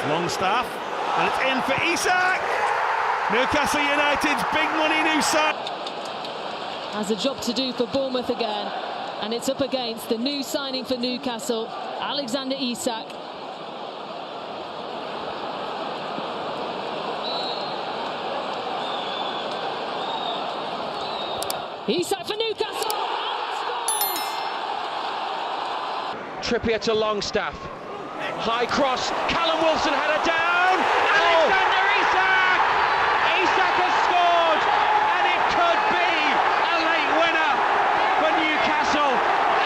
Longstaff, and it's in for Isak. Newcastle United's big money new signing. Has a job to do for Bournemouth again, and it's up against the new signing for Newcastle, Alexander Isak. Isak for Newcastle, and scores! Trippier to Longstaff, high cross, Callum Wilson had it down, Alexander Isak! Isak has scored, and it could be a late winner for Newcastle,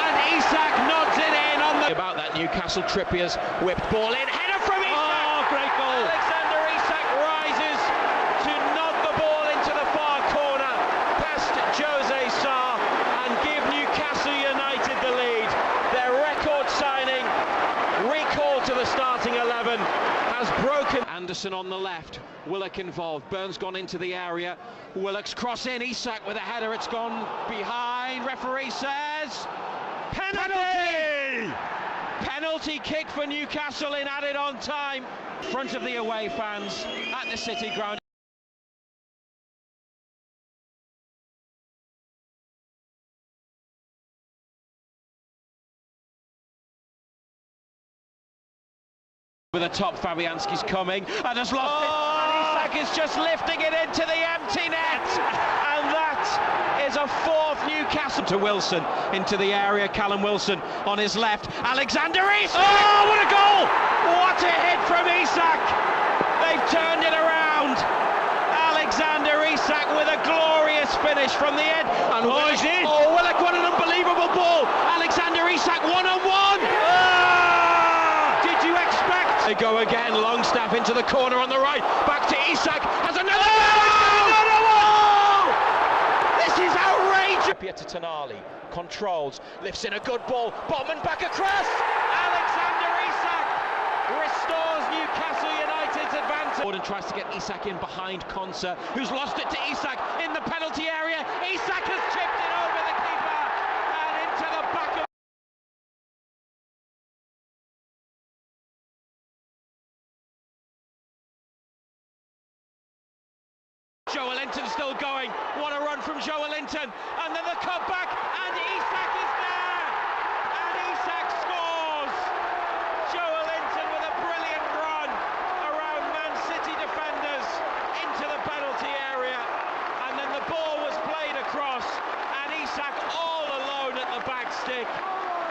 and Isak nods it in on the... About that, Newcastle, Trippier's whipped ball in, header from Isak! Oh, great goal! Alexander Isak rises to nod the ball into the far corner, past Jose Sarr, and give Newcastle United the lead. Their record signing, recall to the starting 11, has broken. Anderson on the left, Willock involved, Burns gone into the area, Willock's cross in, Isak with a header, it's gone behind, referee says penalty! Penalty kick for Newcastle in added on time. Front of the away fans at the City Ground. With a top, Fabianski's coming and has lost it, and Isak is just lifting it into the empty net, and that is a fourth Newcastle. To Wilson, into the area, Callum Wilson on his left, Alexander Isak! Oh, what a goal! What a hit from Isak! They've turned it around. Alexander Isak with a glorious finish from the end. And Willock, Willock, what an unbelievable ball! Alexander Isak one-on-one! Did you expect? They go again, Longstaff into the corner on the right, back to Isak, has another goal! This is outrageous! Trippier to Tonali, controls, lifts in a good ball, Botman back across! Alexander Isak restores Newcastle United's advantage. Gordon tries to get Isak in behind Konsa, who's lost it to Isak in the penalty area. Isak has chipped it over the keeper and into the back of... Joelinton still going, what a run from Joelinton, and then the cut back, and Isak is there, and Isak scores. Joelinton with a brilliant run around Man City defenders into the penalty area, and then the ball was played across, and Isak all alone at the back stick,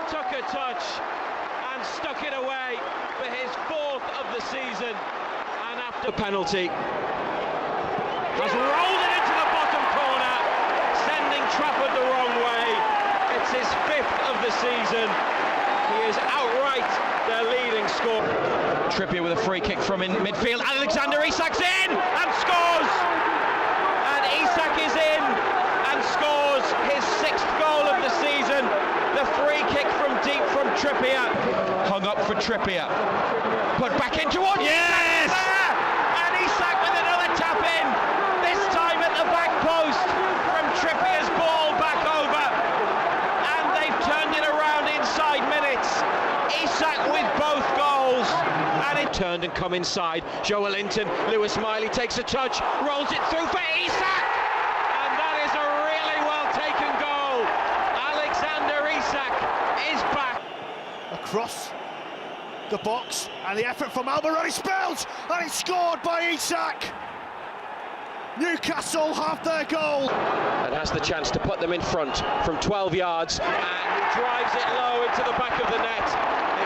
took a touch and stuck it away for his fourth of the season, and after the penalty, has rolled it into the bottom corner, sending Trafford the wrong way. It's his fifth of the season. He is outright their leading scorer. Trippier with a free kick from in midfield. Alexander Isak's in and scores! And Isak is in and scores his sixth goal of the season. The free kick from deep from Trippier. Hung up for Trippier. Put back in towards Yes! Isak! And Isak with another tap in. This time at the back post from Trippier's ball back over, and they've turned it around inside minutes. Isak with both goals, and it turned and come inside. Joelinton, Lewis Miley takes a touch, rolls it through for Isak, and that is a really well taken goal. Alexander Isak is back. Across the box, and the effort from Almiron spills, and it's scored by Isak. Newcastle have their goal. And has the chance to put them in front from 12 yards, and he drives it low into the back of the net.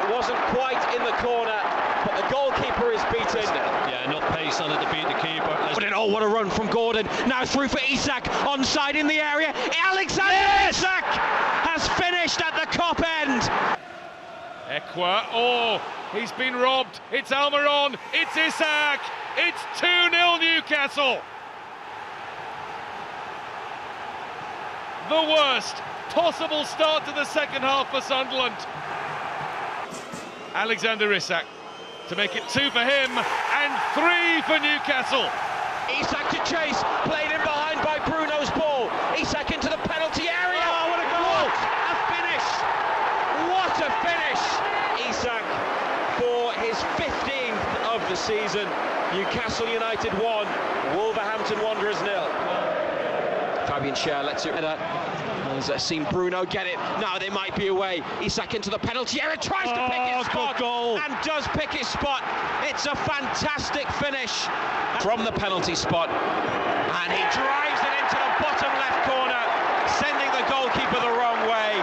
It wasn't quite in the corner, but the goalkeeper is beaten. Yeah, not pace on it to beat the keeper. Oh, what a run from Gordon. Now through for Isak, onside in the area. Alexander Isak has finished at the Kop end. Ekwa, oh, he's been robbed. It's Almiron, it's Isak. It's 2-0 Newcastle. The worst possible start to the second half for Sunderland. Alexander Isak to make it 2 for him and 3 for Newcastle. Isak to chase, played in behind by Bruno's ball. Isak into the penalty area. Oh, what a goal! What a finish! What a finish! Isak for his 15th of the season. Newcastle United 1, Wolverhampton Wanderers 0. Fabian Schär lets it. Has seen Bruno get it. Now they might be away. Isak into the penalty area, tries to pick his spot and does pick his spot. It's a fantastic finish from the penalty spot, and he drives it into the bottom left corner, sending the goalkeeper the wrong way.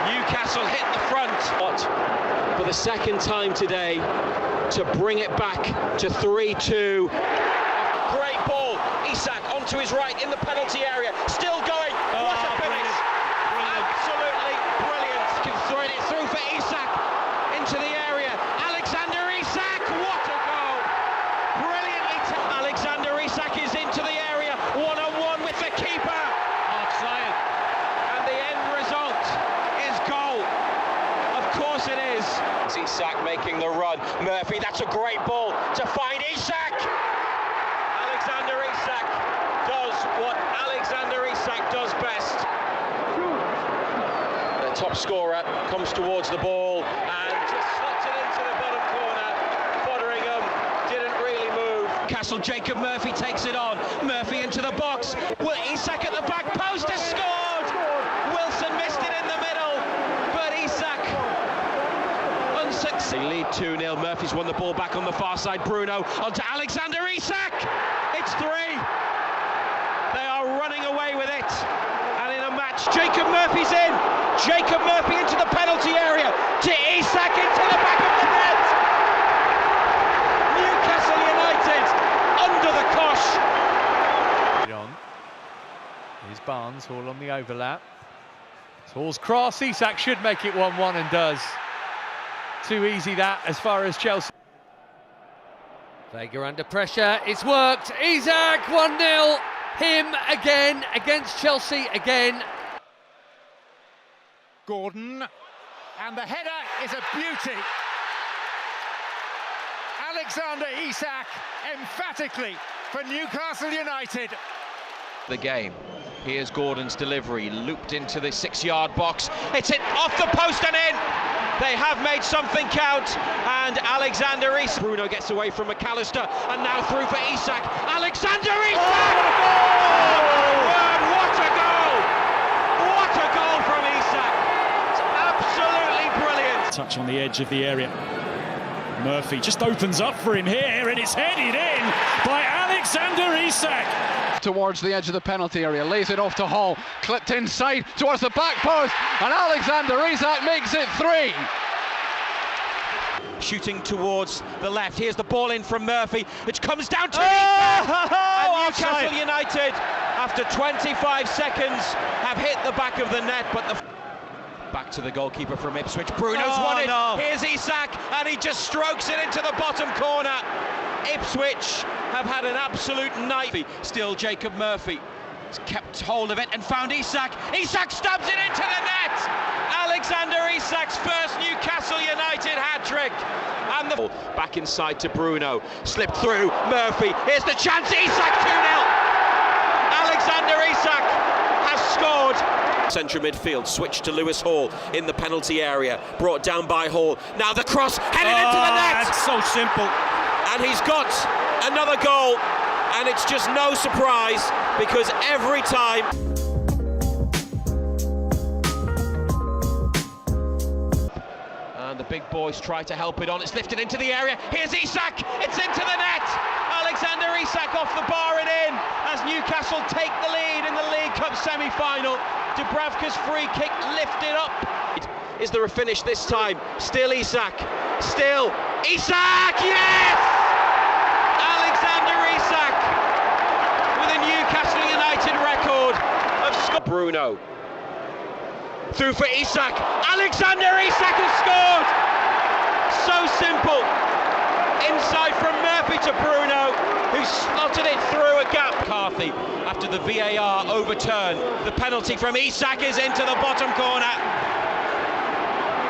Newcastle hit the front for the second time today to bring it back to 3-2. Great ball, Isak onto his right in the penalty area, still going. What a finish! Absolutely brilliant. Can throw it through for Isak into the area. Alexander Isak, what a goal! Brilliantly. Alexander Isak is into the area, one-on-one with the keeper. Offside. And the end result is goal. Of course it is. It's Isak making the run. Murphy, that's a great ball to find Isak. Alexander Isak does what Alexander Isak does best. The top scorer comes towards the ball and just slots it into the bottom corner. Fotheringham didn't really move. Castle, Jacob Murphy takes it on. Murphy into the box. Well, Isak at the back post has scored. Wilson missed it in the middle, but Isak unsuccessful. They lead 2-0. Murphy's won the ball back on the far side. Bruno onto Alexander Isak. It's 3. They are running away with it. And in a match, Jacob Murphy's in. Jacob Murphy into the penalty area. To Isak into the back of the net. Newcastle United under the cosh. Here's Barnes, Hall on the overlap. Hall's cross, Isak should make it 1-1 and does. Too easy that as far as Chelsea. Vega under pressure, it's worked. Isak 1-0. Him again against Chelsea again. Gordon, and the header is a beauty. Alexander Isak emphatically for Newcastle United. The game. Here's Gordon's delivery, looped into the 6-yard box. It's hit off the post and in. They have made something count, and Alexander Isak. Bruno gets away from McAllister, and now through for Isak. Alexander Isak! What a goal! What a goal from Isak! It's absolutely brilliant. Touch on the edge of the area. Murphy just opens up for him here, and it's headed in by Alexander Isak. Towards the edge of the penalty area, lays it off to Hall, clipped inside towards the back post, and Alexander Isak makes it 3. Shooting towards the left, here's the ball in from Murphy, which comes down to Isak! And Newcastle United, after 25 seconds, have hit the back of the net, but the... Back to the goalkeeper from Ipswich, Bruno's won it, here's Isak, and he just strokes it into the bottom corner. Ipswich have had an absolute night. Still Jacob Murphy has kept hold of it and found Isak. Isak stabs it into the net! Alexander Isak's first Newcastle United hat-trick. And the back inside to Bruno, slipped through, Murphy, here's the chance, Isak 2-0! Alexander Isak has scored. Central midfield, switched to Lewis Hall in the penalty area, brought down by Hall. Now the cross, headed into the net! That's so simple. And he's got another goal, and it's just no surprise because every time. And the big boys try to help it on. It's lifted into the area. Here's Isak. It's into the net. Alexander Isak off the bar and in as Newcastle take the lead in the League Cup semi-final. Dubravka's free kick lifted up. Is there a finish this time? Still Isak. Still Isak. Yes! Alexander Isak with a Newcastle United record of Bruno. Through for Isak. Alexander Isak has scored! So simple. Inside from Murphy to Bruno, who slotted it through a gap. McCarthy, after the VAR overturn, the penalty from Isak is into the bottom corner.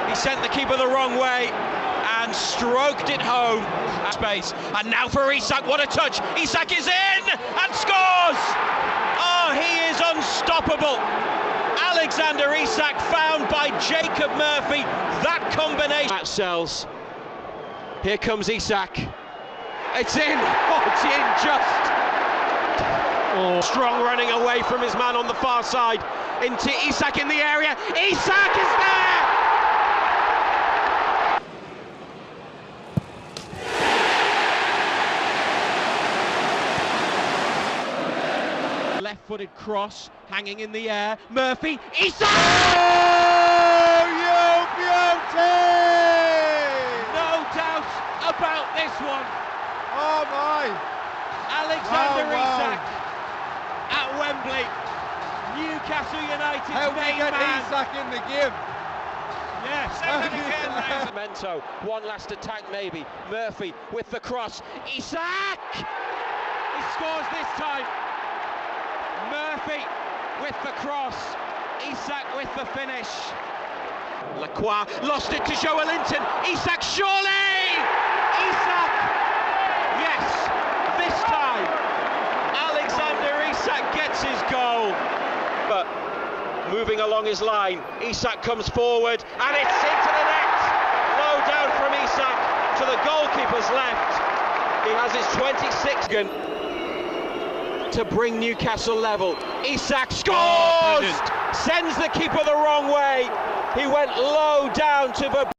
He sent the keeper the wrong way and stroked it home. Space, and now for Isak, what a touch! Isak is in and scores! Oh, he is unstoppable. Alexander Isak found by Jacob Murphy. That combination. That sells. Here comes Isak. It's in. Oh, it's in just. Oh. Strong running away from his man on the far side into Isak in the area. Isak is there! Left-footed cross hanging in the air. Murphy. Isak! Oh, you beauty! No doubt about this one. Oh my! Alexander Oh, wow. Isak at Wembley. Newcastle United's How we main get man. Isak in the game? Yes. Memento. One last attack maybe. Murphy with the cross. Isak! He scores this time. Murphy with the cross. Isak with the finish. Lacroix lost it to Joelinton. Isak surely! Isak! Yes, this time Alexander Isak gets his goal. But moving along his line, Isak comes forward and it's into the net. Low down from Isak to the goalkeeper's left. He has his 26th to bring Newcastle level. Isak scores! Sends the keeper the wrong way. He went low down to the